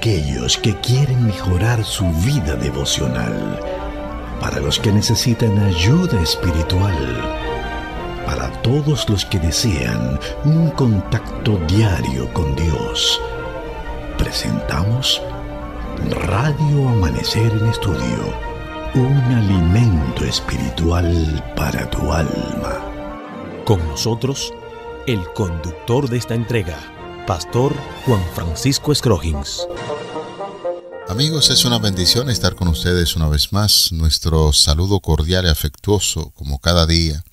aquellos que quieren mejorar su vida devocional, para los que necesitan ayuda espiritual, para todos los que desean un contacto diario con Dios. Presentamos Radio Amanecer en Estudio, un alimento espiritual para tu alma. Con nosotros, el conductor de esta entrega, Pastor Juan Francisco Scroggins. Amigos, es una bendición estar con ustedes una vez más. Nuestro saludo cordial y afectuoso, como cada día.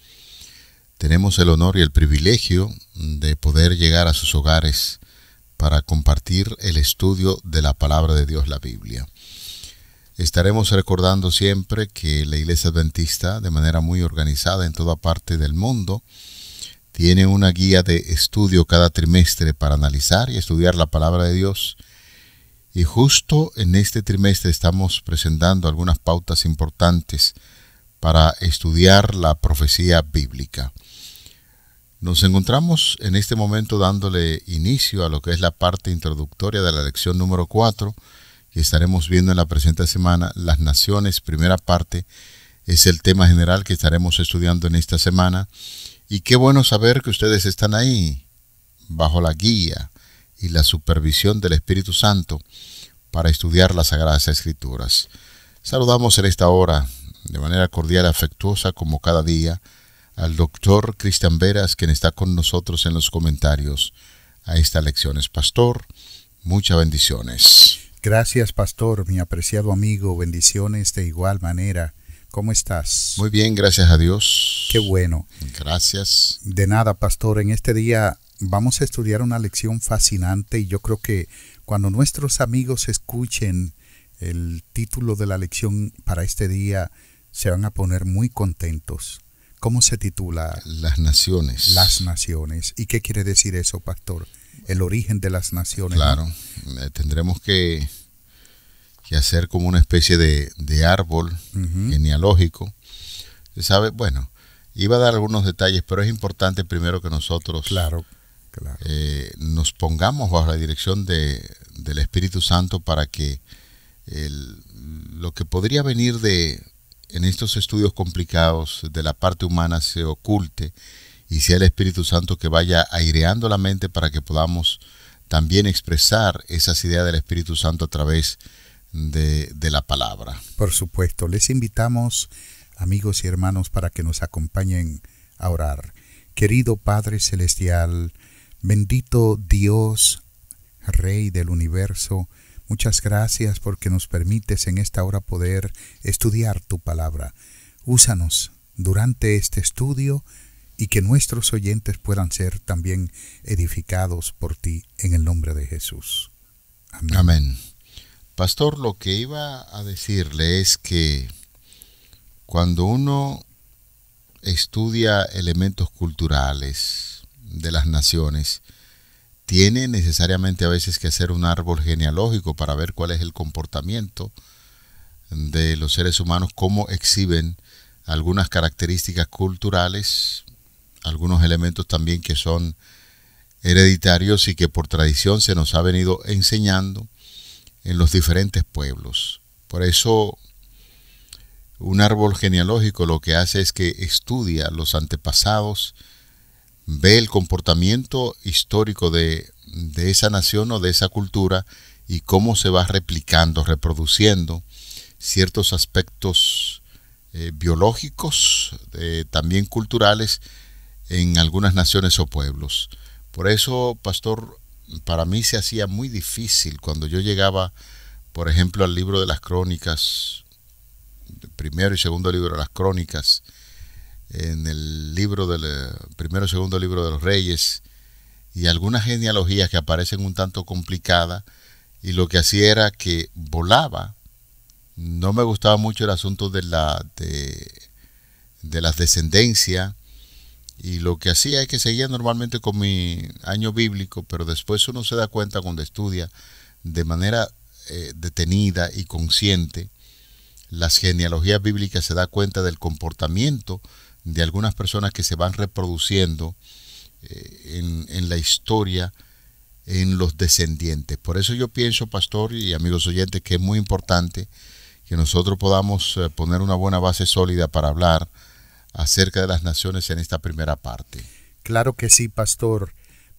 Tenemos el honor y el privilegio de poder llegar a sus hogares para compartir el estudio de la palabra de Dios, la Biblia. Estaremos recordando siempre que la Iglesia Adventista, de manera muy organizada en toda parte del mundo, tiene una guía de estudio cada trimestre para analizar y estudiar la palabra de Dios. Y justo en este trimestre estamos presentando algunas pautas importantes para estudiar la profecía bíblica. Nos encontramos en este momento dándole inicio a lo que es la parte introductoria de la lección número 4, que estaremos viendo en la presente semana. Las naciones, primera parte, es el tema general que estaremos estudiando en esta semana. Y qué bueno saber que ustedes están ahí, bajo la guía y la supervisión del Espíritu Santo, para estudiar las Sagradas Escrituras. Saludamos en esta hora, de manera cordial y afectuosa, como cada día, al doctor Cristian Veras, quien está con nosotros en los comentarios a estas lecciones. Pastor, muchas bendiciones. Gracias, pastor, mi apreciado amigo. Bendiciones de igual manera. ¿Cómo estás? Muy bien, gracias a Dios. Qué bueno. Gracias. De nada, pastor. En este día vamos a estudiar una lección fascinante y yo creo que cuando nuestros amigos escuchen el título de la lección para este día, se van a poner muy contentos. ¿Cómo se titula? Las naciones. Las naciones. ¿Y qué quiere decir eso, pastor? El origen de las naciones. Claro, ¿no? Tendremos que hacer como una especie de árbol genealógico. Se sabe, bueno, iba a dar algunos detalles, pero es importante primero que nosotros claro. Nos pongamos bajo la dirección del Espíritu Santo para que lo que podría venir en estos estudios complicados de la parte humana se oculte y sea el Espíritu Santo que vaya aireando la mente para que podamos también expresar esas ideas del Espíritu Santo a través de la palabra. Por supuesto, les invitamos, amigos y hermanos, para que nos acompañen a orar. Querido Padre Celestial, bendito Dios, Rey del universo, muchas gracias porque nos permites en esta hora poder estudiar tu palabra. Úsanos durante este estudio y que nuestros oyentes puedan ser también edificados por ti en el nombre de Jesús. Amén. Amén. Pastor, lo que iba a decirle es que cuando uno estudia elementos culturales de las naciones, tiene necesariamente a veces que hacer un árbol genealógico para ver cuál es el comportamiento de los seres humanos, cómo exhiben algunas características culturales, algunos elementos también que son hereditarios y que por tradición se nos ha venido enseñando en los diferentes pueblos. Por eso un árbol genealógico lo que hace es que estudia los antepasados, ve el comportamiento histórico de esa nación o de esa cultura y cómo se va replicando, reproduciendo ciertos aspectos biológicos, también culturales en algunas naciones o pueblos. Por eso, pastor, para mí se hacía muy difícil cuando yo llegaba, por ejemplo, al libro de las Crónicas, el primero y segundo libro de las Crónicas, en el libro del primero y segundo libro de los Reyes, y algunas genealogías que aparecen un tanto complicadas, y lo que hacía era que volaba. No me gustaba mucho el asunto de las descendencias, y lo que hacía es que seguía normalmente con mi año bíblico, pero después uno se da cuenta cuando estudia de manera detenida y consciente las genealogías bíblicas, se da cuenta del comportamiento de algunas personas que se van reproduciendo en la historia en los descendientes. Por eso yo pienso, pastor y amigos oyentes, que es muy importante que nosotros podamos poner una buena base sólida para hablar acerca de las naciones en esta primera parte. Claro que sí, pastor.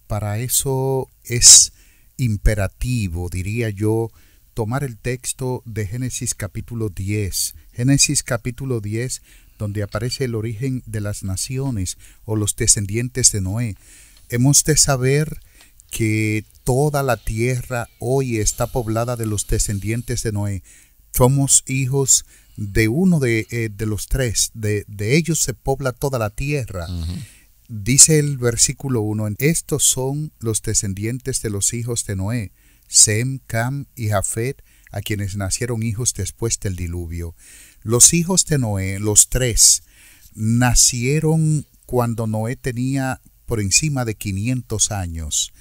Para eso es imperativo, diría yo, tomar el texto de Génesis capítulo 10. Génesis capítulo 10, donde aparece el origen de las naciones o los descendientes de Noé. Hemos de saber que toda la tierra hoy está poblada de los descendientes de Noé. Somos hijos de uno de los tres, de ellos se pobla toda la tierra. Dice el versículo 1, estos son los descendientes de los hijos de Noé, Sem, Cam y Jafet, a quienes nacieron hijos después del diluvio. Los hijos de Noé, los tres, nacieron cuando Noé tenía por encima de 500 años.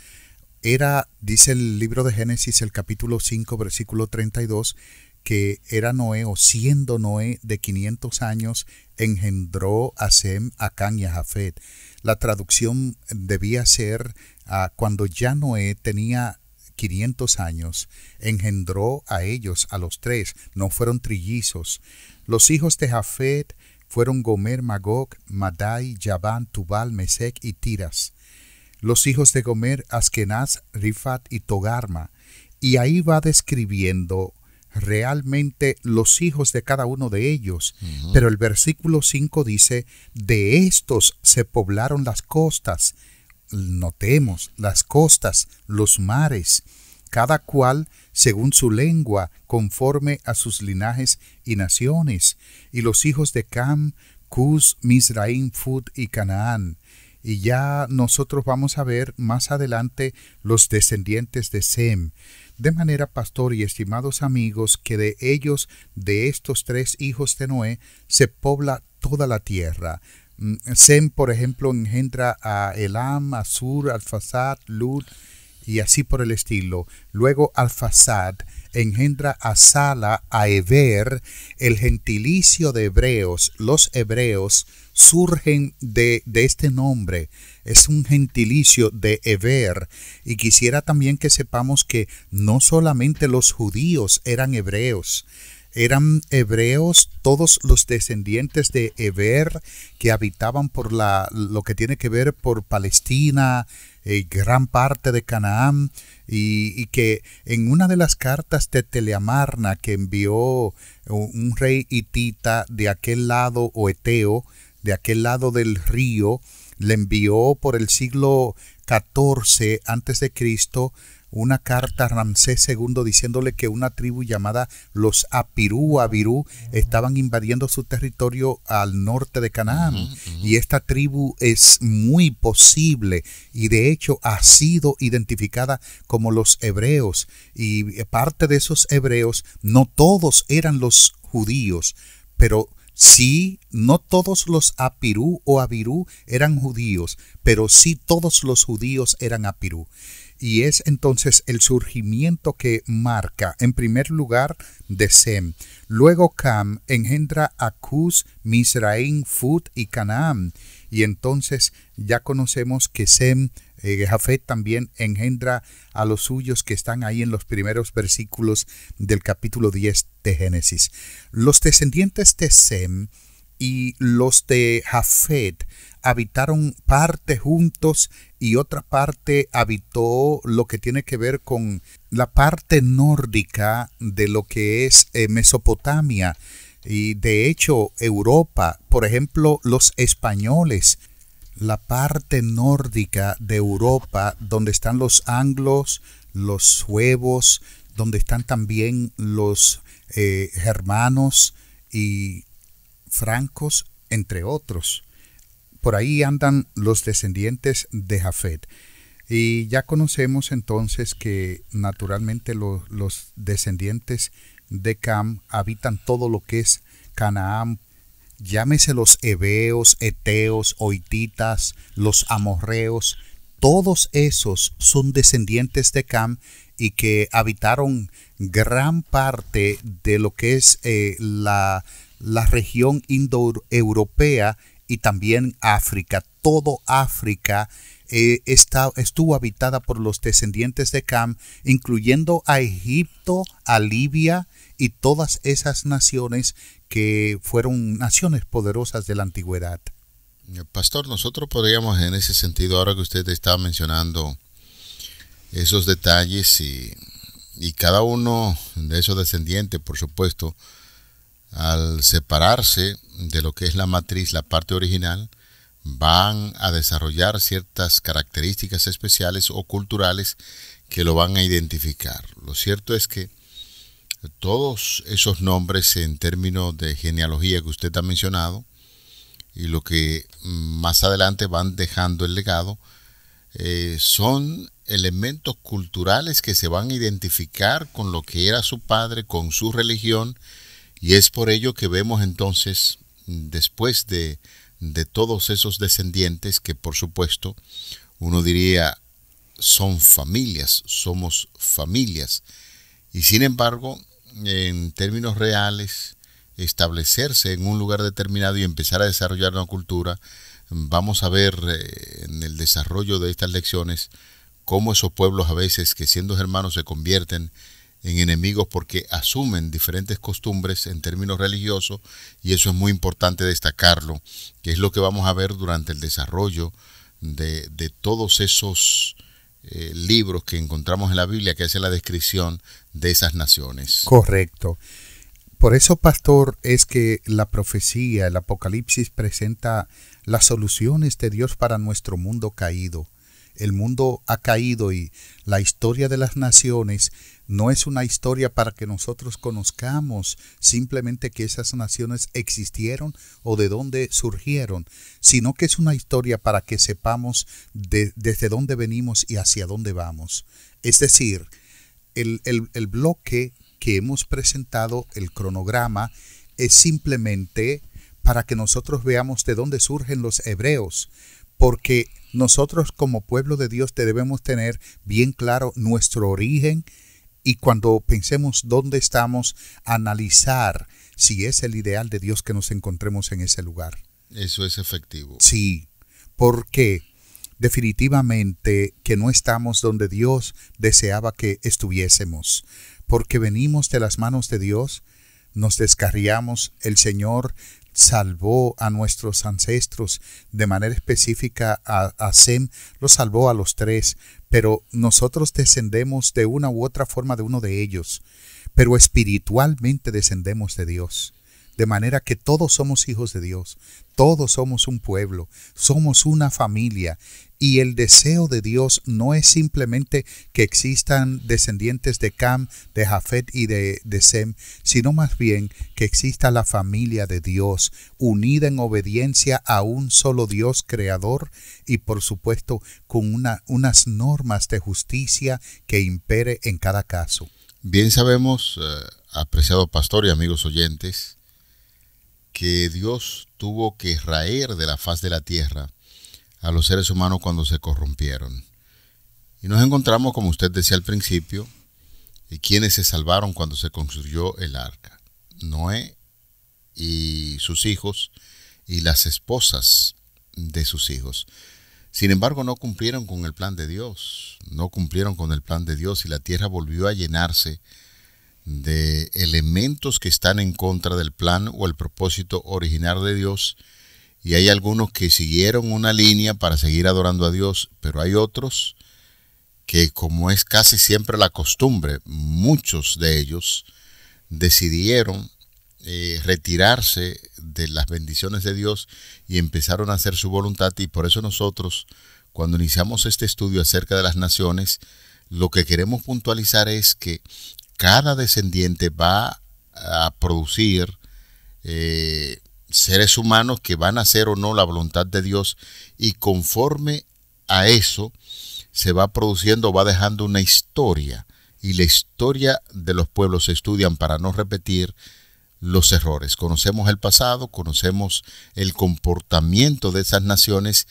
Dice el libro de Génesis, el capítulo 5, versículo 32, que era Noé, o siendo Noé de 500 años, engendró a Sem, a Cam y a Jafet. La traducción debía ser cuando ya Noé tenía 500 años, engendró a ellos, a los tres, no fueron trillizos. Los hijos de Jafet fueron Gomer, Magog, Madai, Javán, Tubal, Mesec y Tiras. Los hijos de Gomer, Askenaz, Rifat y Togarma. Y ahí va describiendo realmente los hijos de cada uno de ellos. Pero el versículo 5 dice, de estos se poblaron las costas. Notemos, las costas, los mares, cada cual según su lengua, conforme a sus linajes y naciones. Y los hijos de Cam, Cus, Mizraim, Fud y Canaán. Y ya nosotros vamos a ver más adelante los descendientes de Sem. De manera, pastor y estimados amigos, que de ellos, de estos tres hijos de Noé, se pobla toda la tierra. Sem, por ejemplo, engendra a Elam, Asur, Alfasad, Lud y así por el estilo. Luego Alfasad engendra a Sala, a Eber, el gentilicio de hebreos. Los hebreos surgen de este nombre. Es un gentilicio de Eber. Y quisiera también que sepamos que no solamente los judíos eran hebreos todos los descendientes de Eber que habitaban por lo que tiene que ver por Palestina, gran parte de Canaán, y que en una de las cartas de Teleamarna que envió un rey hitita de aquel lado, o eteo, de aquel lado del río, le envió por el siglo XIV a.C. una carta a Ramsés II diciéndole que una tribu llamada los Apirú estaban invadiendo su territorio al norte de Canaán. Y esta tribu es muy posible y de hecho ha sido identificada como los hebreos. Y parte de esos hebreos, no todos eran los judíos, pero sí, no todos los Apirú o Abirú eran judíos, pero sí todos los judíos eran Apirú. Y es entonces el surgimiento que marca, en primer lugar, de Sem. Luego Cam engendra a Cus, Mizraim, Fud y Canaán. Y entonces ya conocemos que Sem, Jafet también engendra a los suyos que están ahí en los primeros versículos del capítulo 10 de Génesis. Los descendientes de Sem y los de Jafet habitaron parte juntos y otra parte habitó lo que tiene que ver con la parte nórdica de lo que es Mesopotamia y de hecho Europa. Por ejemplo, los españoles, la parte nórdica de Europa, donde están los anglos, los suevos, donde están también los germanos y francos, entre otros. Por ahí andan los descendientes de Jafet. Y ya conocemos entonces que naturalmente los descendientes de Cam habitan todo lo que es Canaán. Llámese los heveos, eteos, hititas, los amorreos. Todos esos son descendientes de Cam y que habitaron gran parte de lo que es la región indoeuropea y también África. Todo África estuvo habitada por los descendientes de Cam, incluyendo a Egipto, a Libia y todas esas naciones que fueron naciones poderosas de la antigüedad. Pastor, nosotros podríamos en ese sentido, ahora que usted estaba mencionando esos detalles y cada uno de esos descendientes, por supuesto, al separarse de lo que es la matriz, la parte original, van a desarrollar ciertas características especiales o culturales que lo van a identificar. Lo cierto es que todos esos nombres en términos de genealogía que usted ha mencionado y lo que más adelante van dejando el legado, son elementos culturales que se van a identificar con lo que era su padre, con su religión, y es por ello que vemos entonces, después de todos esos descendientes, que por supuesto uno diría son familias, somos familias, y sin embargo, en términos reales, establecerse en un lugar determinado y empezar a desarrollar una cultura, vamos a ver en el desarrollo de estas lecciones cómo esos pueblos a veces que siendo hermanos se convierten en enemigos porque asumen diferentes costumbres en términos religiosos, y eso es muy importante destacarlo, que es lo que vamos a ver durante el desarrollo de todos esos libros que encontramos en la Biblia que hacen la descripción de esas naciones. Correcto. Por eso, pastor, es que la profecía, el Apocalipsis presenta las soluciones de Dios para nuestro mundo caído. El mundo ha caído y la historia de las naciones no es una historia para que nosotros conozcamos simplemente que esas naciones existieron o de dónde surgieron, sino que es una historia para que sepamos desde dónde venimos y hacia dónde vamos. Es decir, el bloque que hemos presentado, el cronograma, es simplemente para que nosotros veamos de dónde surgen los hebreos, porque nosotros como pueblo de Dios debemos tener bien claro nuestro origen, y cuando pensemos dónde estamos, analizar si es el ideal de Dios que nos encontremos en ese lugar. Eso es efectivo. Sí, porque definitivamente que no estamos donde Dios deseaba que estuviésemos, porque venimos de las manos de Dios, nos descarriamos, el Señor salvó a nuestros ancestros, de manera específica a Sem, lo salvó a los 3, pero nosotros descendemos de una u otra forma de uno de ellos, pero espiritualmente descendemos de Dios. De manera que todos somos hijos de Dios, todos somos un pueblo, somos una familia, y el deseo de Dios no es simplemente que existan descendientes de Cam, de Jafet y de Sem, sino más bien que exista la familia de Dios, unida en obediencia a un solo Dios creador y por supuesto con unas normas de justicia que impere en cada caso. Bien sabemos, apreciado pastor y amigos oyentes, que Dios tuvo que raer de la faz de la tierra a los seres humanos cuando se corrompieron. Y nos encontramos, como usted decía al principio, y quienes se salvaron cuando se construyó el arca. Noé y sus hijos y las esposas de sus hijos. Sin embargo, no cumplieron con el plan de Dios. No cumplieron con el plan de Dios y la tierra volvió a llenarse de elementos que están en contra del plan o el propósito original de Dios, y hay algunos que siguieron una línea para seguir adorando a Dios, pero hay otros que, como es casi siempre la costumbre, muchos de ellos decidieron retirarse de las bendiciones de Dios y empezaron a hacer su voluntad, y por eso nosotros, cuando iniciamos este estudio acerca de las naciones, lo que queremos puntualizar es que cada descendiente va a producir seres humanos que van a hacer o no la voluntad de Dios, y conforme a eso se va produciendo, va dejando una historia, y la historia de los pueblos se estudian para no repetir los errores. Conocemos el pasado, conocemos el comportamiento de esas naciones,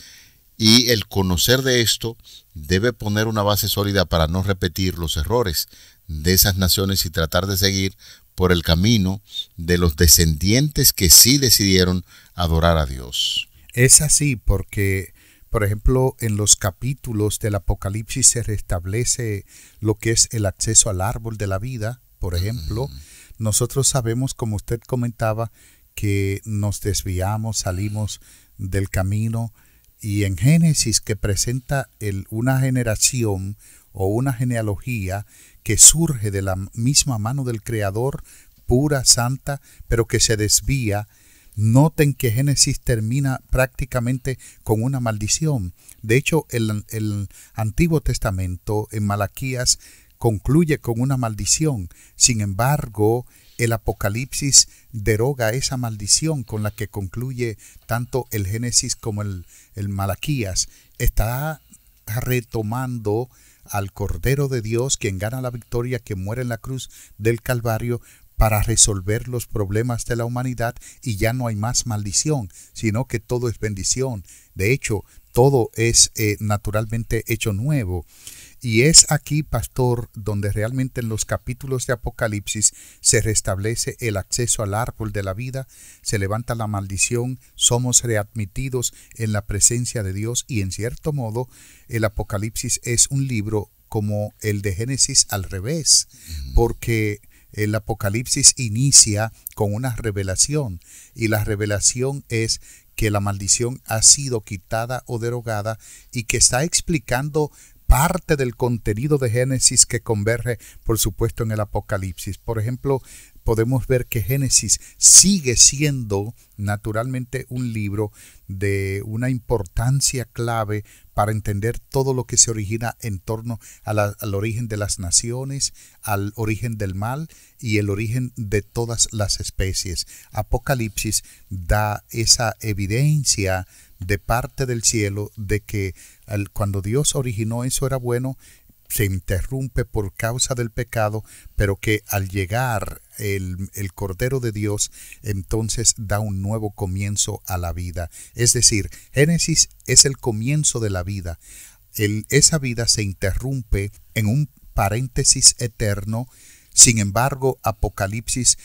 y el conocer de esto debe poner una base sólida para no repetir los errores de esas naciones y tratar de seguir por el camino de los descendientes que sí decidieron adorar a Dios. Es así porque Por ejemplo, en los capítulos del Apocalipsis se restablece lo que es el acceso al árbol de la vida. Por ejemplo, nosotros sabemos, como usted comentaba, que nos desviamos, salimos del camino, y en Génesis, que presenta una generación o una genealogía que surge de la misma mano del Creador, pura, santa, pero que se desvía. Noten que Génesis termina prácticamente con una maldición. De hecho, el Antiguo Testamento en Malaquías concluye con una maldición. Sin embargo, el Apocalipsis deroga esa maldición con la que concluye tanto el Génesis como el Malaquías. Está retomando al Cordero de Dios, quien gana la victoria, que muere en la cruz del Calvario, para resolver los problemas de la humanidad, y ya no hay más maldición, sino que todo es bendición. De hecho, todo es naturalmente hecho nuevo. Y es aquí, pastor, donde realmente en los capítulos de Apocalipsis se restablece el acceso al árbol de la vida, se levanta la maldición, somos readmitidos en la presencia de Dios, y en cierto modo el Apocalipsis es un libro como el de Génesis al revés, porque el Apocalipsis inicia con una revelación, y la revelación es que la maldición ha sido quitada o derogada, y que está explicando parte del contenido de Génesis que converge, por supuesto, en el Apocalipsis. Por ejemplo, podemos ver que Génesis sigue siendo naturalmente un libro de una importancia clave para entender todo lo que se origina en torno al origen de las naciones, al origen del mal y el origen de todas las especies. Apocalipsis da esa evidencia de parte del cielo de que cuando Dios originó eso era bueno, se interrumpe por causa del pecado, pero que al llegar el Cordero de Dios, entonces da un nuevo comienzo a la vida. Es decir, Génesis es el comienzo de la vida. Esa vida se interrumpe en un paréntesis eterno. Sin embargo, Apocalipsis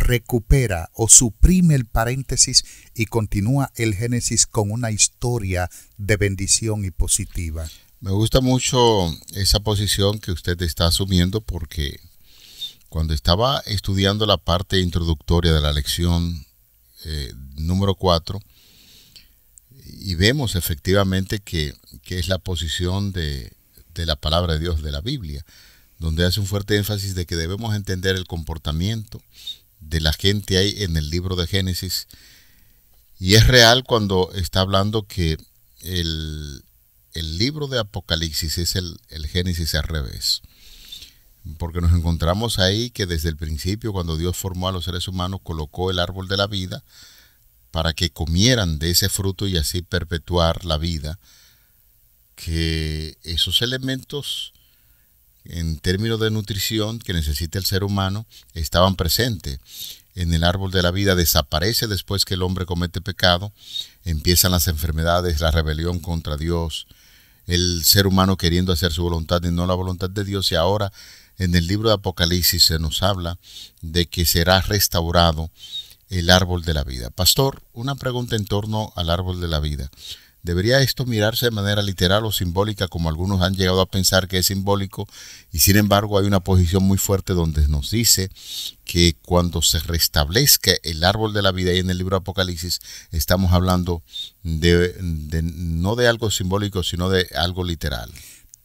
recupera o suprime el paréntesis y continúa el Génesis con una historia de bendición y positiva. Me gusta mucho esa posición que usted está asumiendo, porque cuando estaba estudiando la parte introductoria de la lección número 4, y vemos efectivamente que es la posición de la palabra de Dios, de la Biblia, donde hace un fuerte énfasis de que debemos entender el comportamiento de la gente ahí en el libro de Génesis. Y es real cuando está hablando que el libro de Apocalipsis es el Génesis al revés. Porque nos encontramos ahí que desde el principio, cuando Dios formó a los seres humanos, colocó el árbol de la vida para que comieran de ese fruto y así perpetuar la vida. Que esos elementos, en términos de nutrición que necesita el ser humano, estaban presentes en el árbol de la vida. Desaparece después que el hombre comete pecado, empiezan las enfermedades, la rebelión contra Dios, el ser humano queriendo hacer su voluntad y no la voluntad de Dios. Y ahora en el libro de Apocalipsis se nos habla de que será restaurado el árbol de la vida. Pastor, una pregunta en torno al árbol de la vida. ¿Debería esto mirarse de manera literal o simbólica, como algunos han llegado a pensar que es simbólico? Y sin embargo hay una posición muy fuerte donde nos dice que cuando se restablezca el árbol de la vida, y en el libro de Apocalipsis estamos hablando no de algo simbólico, sino de algo literal.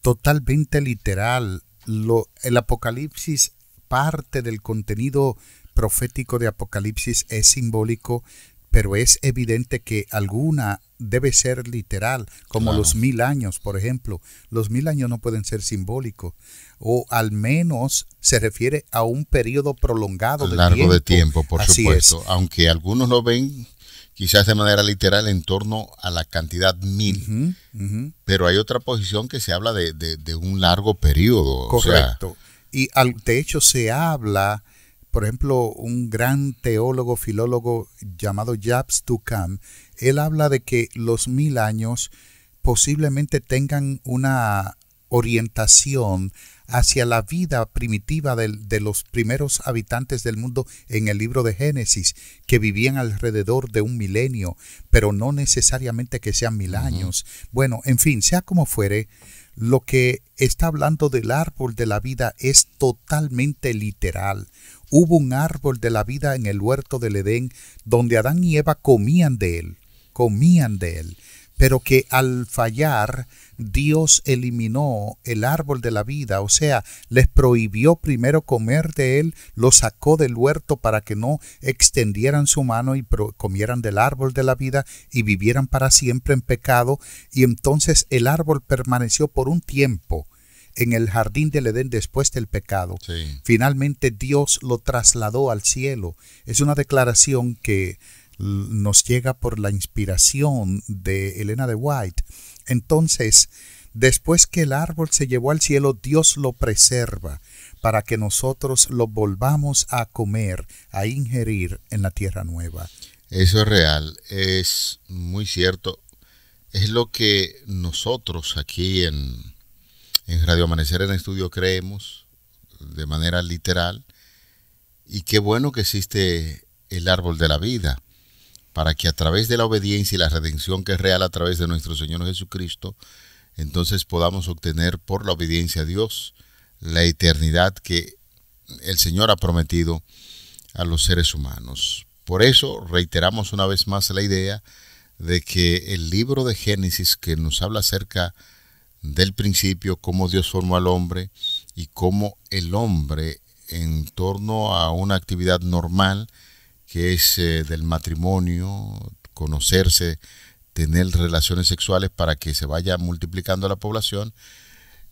Totalmente literal. El Apocalipsis, parte del contenido profético de Apocalipsis es simbólico, pero es evidente que alguna debe ser literal, como claro. Los 1000 años, por ejemplo. Los 1000 años no pueden ser simbólicos, o al menos se refiere a un periodo prolongado de tiempo. Largo de tiempo, por Así supuesto, es. Aunque algunos lo ven quizás de manera literal en torno a la cantidad 1000, pero hay otra posición que se habla de un largo periodo. Correcto. O sea, y de hecho se habla, por ejemplo, un gran teólogo, filólogo llamado James Duchamp, él habla de que los 1000 años posiblemente tengan una orientación hacia la vida primitiva de los primeros habitantes del mundo en el libro de Génesis, que vivían alrededor de 1 milenio, pero no necesariamente que sean 1000 años. Bueno, en fin, sea como fuere, lo que está hablando del árbol de la vida es totalmente literal. Hubo un árbol de la vida en el huerto del Edén donde Adán y Eva comían de él, pero que al fallar Dios eliminó el árbol de la vida, o sea, les prohibió primero comer de él, lo sacó del huerto para que no extendieran su mano y comieran del árbol de la vida y vivieran para siempre en pecado, y entonces el árbol permaneció por un tiempo en el jardín del Edén después del pecado. Sí. Finalmente Dios lo trasladó al cielo. Es una declaración que nos llega por la inspiración de Elena de White. Entonces, después que el árbol se llevó al cielo, Dios lo preserva para que nosotros lo volvamos a comer, a ingerir en la tierra nueva. Eso es real, es muy cierto. Es lo que nosotros aquí en Radio Amanecer en Estudio creemos de manera literal. Y qué bueno que existe el árbol de la vida, para que a través de la obediencia y la redención que es real a través de nuestro Señor Jesucristo, entonces podamos obtener por la obediencia a Dios la eternidad que el Señor ha prometido a los seres humanos. Por eso reiteramos una vez más la idea de que el libro de Génesis, que nos habla acerca del principio, cómo Dios formó al hombre y cómo el hombre, en torno a una actividad normal, que es del matrimonio, conocerse, tener relaciones sexuales para que se vaya multiplicando la población.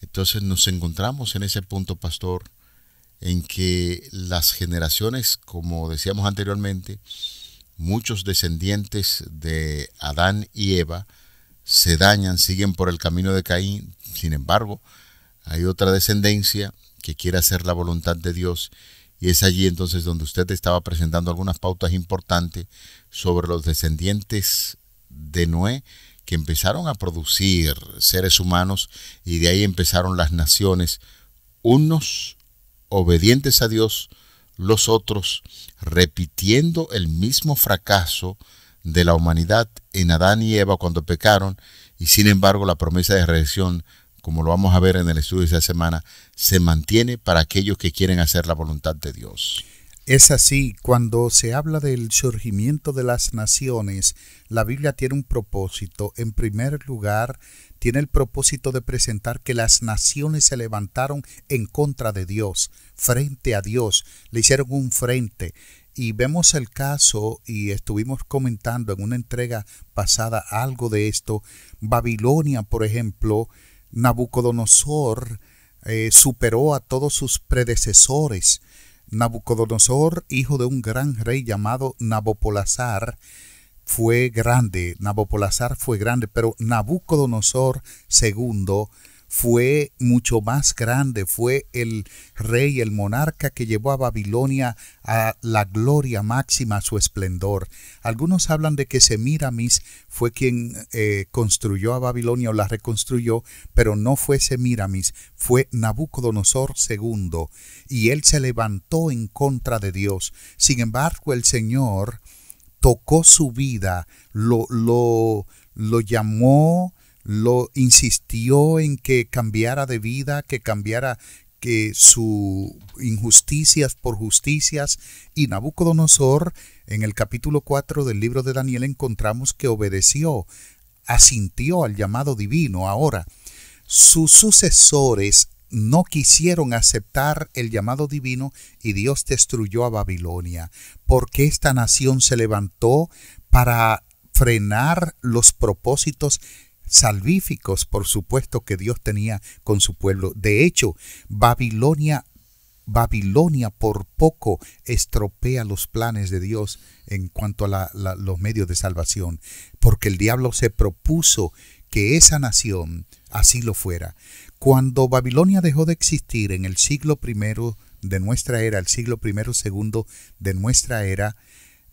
Entonces nos encontramos en ese punto, pastor, en que las generaciones, como decíamos anteriormente, muchos descendientes de Adán y Eva se dañan, siguen por el camino de Caín. Sin embargo, hay otra descendencia que quiere hacer la voluntad de Dios. Y es allí entonces donde usted estaba presentando algunas pautas importantes sobre los descendientes de Noé, que empezaron a producir seres humanos, y de ahí empezaron las naciones, unos obedientes a Dios, los otros repitiendo el mismo fracaso de la humanidad en Adán y Eva cuando pecaron, y sin embargo la promesa de redención, como lo vamos a ver en el estudio de esta semana, se mantiene para aquellos que quieren hacer la voluntad de Dios. Es así, cuando se habla del surgimiento de las naciones, la Biblia tiene un propósito. En primer lugar, tiene el propósito de presentar que las naciones se levantaron en contra de Dios, frente a Dios, le hicieron un frente. Y vemos el caso, y estuvimos comentando en una entrega pasada algo de esto. Babilonia, por ejemplo, Nabucodonosor superó a todos sus predecesores. Nabucodonosor, hijo de un gran rey llamado Nabopolassar, fue grande. Nabopolassar fue grande, pero Nabucodonosor II fue mucho más grande. Fue el rey, el monarca que llevó a Babilonia a la gloria máxima, a su esplendor. Algunos hablan de que Semíramis fue quien construyó a Babilonia o la reconstruyó, pero no fue Semíramis, fue Nabucodonosor II, y él se levantó en contra de Dios. Sin embargo, el Señor tocó su vida, lo llamó, lo insistió en que cambiara de vida, que cambiara que sus injusticias por justicias, y Nabucodonosor, en el capítulo 4 del libro de Daniel, encontramos que obedeció, asintió al llamado divino. Ahora, sus sucesores no quisieron aceptar el llamado divino y Dios destruyó a Babilonia, porque esta nación se levantó para frenar los propósitos salvíficos, por supuesto, que Dios tenía con su pueblo. De hecho, Babilonia por poco estropea los planes de Dios en cuanto a los medios de salvación, porque el diablo se propuso que esa nación así lo fuera. Cuando Babilonia dejó de existir en el siglo I de nuestra era, el siglo I-II de nuestra era,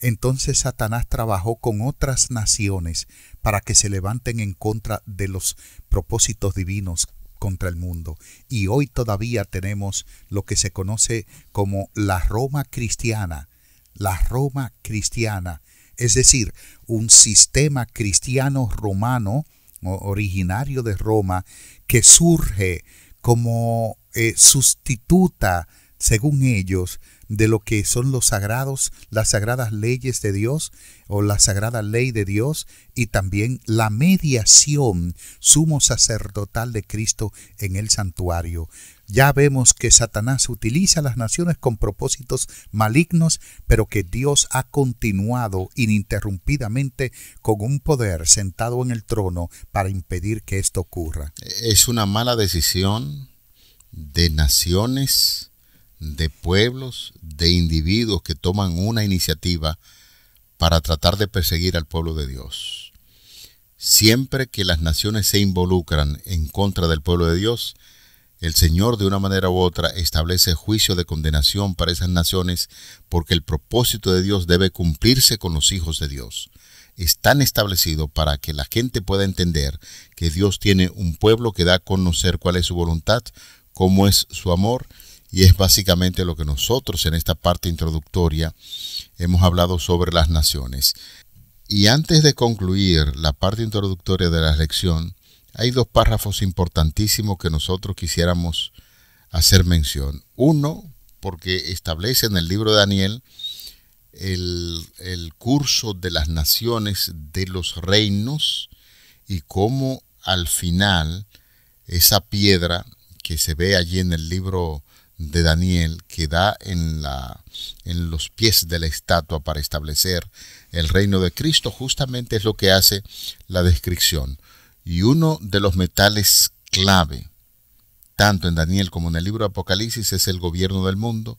entonces Satanás trabajó con otras naciones para que se levanten en contra de los propósitos divinos contra el mundo. Y hoy todavía tenemos lo que se conoce como la Roma cristiana. La Roma cristiana, es decir, un sistema cristiano romano originario de Roma que surge como sustituta, según ellos, de lo que son las sagradas leyes de Dios o la sagrada ley de Dios, y también la mediación sumo sacerdotal de Cristo en el santuario. Ya vemos que Satanás utiliza las naciones con propósitos malignos, pero que Dios ha continuado ininterrumpidamente con un poder sentado en el trono para impedir que esto ocurra. Es una mala decisión de naciones, de pueblos, de individuos que toman una iniciativa para tratar de perseguir al pueblo de Dios. Siempre que las naciones se involucran en contra del pueblo de Dios, el Señor de una manera u otra establece juicio de condenación para esas naciones, porque el propósito de Dios debe cumplirse con los hijos de Dios. Es tan establecido para que la gente pueda entender que Dios tiene un pueblo que da a conocer cuál es su voluntad, cómo es su amor, y es básicamente lo que nosotros en esta parte introductoria hemos hablado sobre las naciones. Y antes de concluir la parte introductoria de la lección, hay dos párrafos importantísimos que nosotros quisiéramos hacer mención. Uno, porque establece en el libro de Daniel el curso de las naciones, de los reinos, y cómo al final esa piedra que se ve allí en el libro de Daniel, que da en los pies de la estatua para establecer el reino de Cristo, justamente es lo que hace la descripción. Y uno de los metales clave, tanto en Daniel como en el libro de Apocalipsis, es el gobierno del mundo,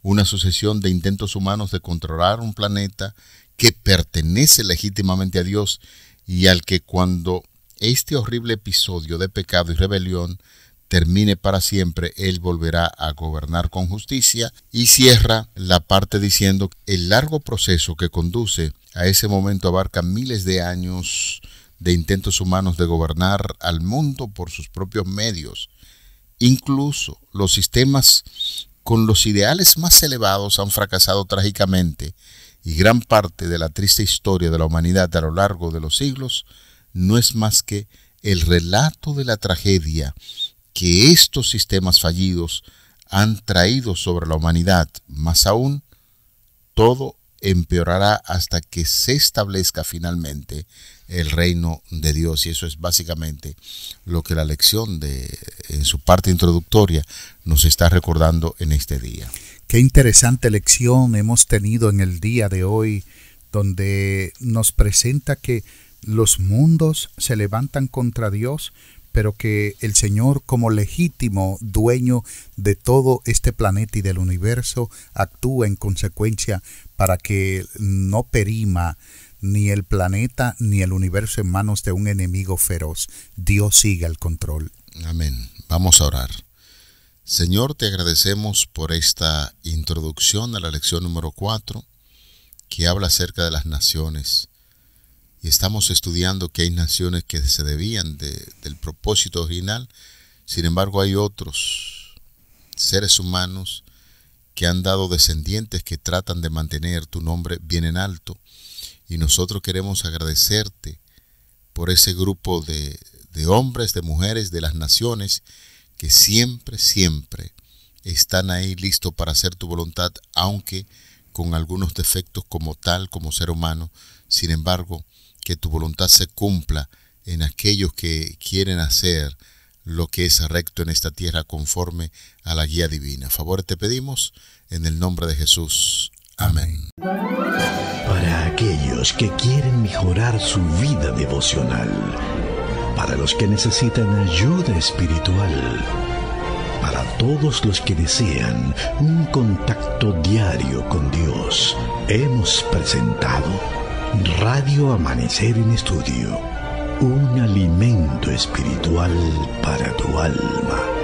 una sucesión de intentos humanos de controlar un planeta que pertenece legítimamente a Dios, y al que, cuando este horrible episodio de pecado y rebelión termine para siempre, Él volverá a gobernar con justicia. Y cierra la parte diciendo: el largo proceso que conduce a ese momento abarca miles de años de intentos humanos de gobernar al mundo por sus propios medios. Incluso los sistemas con los ideales más elevados han fracasado trágicamente, y gran parte de la triste historia de la humanidad a lo largo de los siglos no es más que el relato de la tragedia que estos sistemas fallidos han traído sobre la humanidad. Más aún, todo empeorará hasta que se establezca finalmente el reino de Dios. Y eso es básicamente lo que la lección en su parte introductoria nos está recordando en este día. Qué interesante lección hemos tenido en el día de hoy, donde nos presenta que los mundos se levantan contra Dios, pero que el Señor, como legítimo dueño de todo este planeta y del universo, actúa en consecuencia para que no perima ni el planeta ni el universo en manos de un enemigo feroz. Dios sigue al control. Amén. Vamos a orar. Señor, te agradecemos por esta introducción a la lección número 4, que habla acerca de las naciones. Y estamos estudiando que hay naciones que se debían del propósito original. Sin embargo, hay otros seres humanos que han dado descendientes que tratan de mantener tu nombre bien en alto. Y nosotros queremos agradecerte por ese grupo de hombres, de mujeres, de las naciones, que siempre están ahí listos para hacer tu voluntad, aunque con algunos defectos como ser humano. Sin embargo, que tu voluntad se cumpla en aquellos que quieren hacer lo que es recto en esta tierra conforme a la guía divina. Favor te pedimos en el nombre de Jesús. Amén. Para aquellos que quieren mejorar su vida devocional, para los que necesitan ayuda espiritual, para todos los que desean un contacto diario con Dios, hemos presentado Radio Amanecer en Estudio, un alimento espiritual para tu alma.